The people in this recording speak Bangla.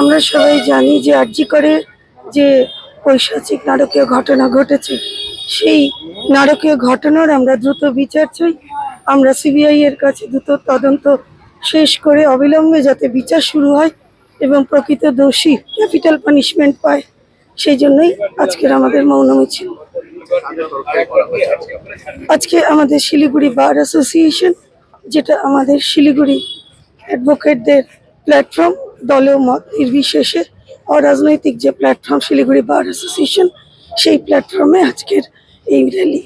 আমরা সবাই জানি যে আরজি করে যে পৈশাচিক নারকীয় ঘটনা ঘটেছে, সেই নারকীয় ঘটনার আমরা দ্রুত বিচার চাই। আমরা সিবিআই এর কাছে দ্রুত তদন্ত শেষ করে অবিলম্বে যাতে বিচার শুরু হয় এবং প্রকৃত দোষী ক্যাপিটাল পানিশমেন্ট পায়, সেই জন্যই আজকের আমাদের মৌন মিছিল। আজকে আমাদের শিলিগুড়ি বার অ্যাসোসিয়েশন, যেটা আমাদের শিলিগুড়ি অ্যাডভোকেটদের প্ল্যাটফর্ম, দলীয় মত নির্বিশেষে অরাজনৈতিক যে প্ল্যাটফর্ম শিলিগুড়ি বার অ্যাসোসিয়েশন, সেই প্ল্যাটফর্মে আজকের এই র্যালি।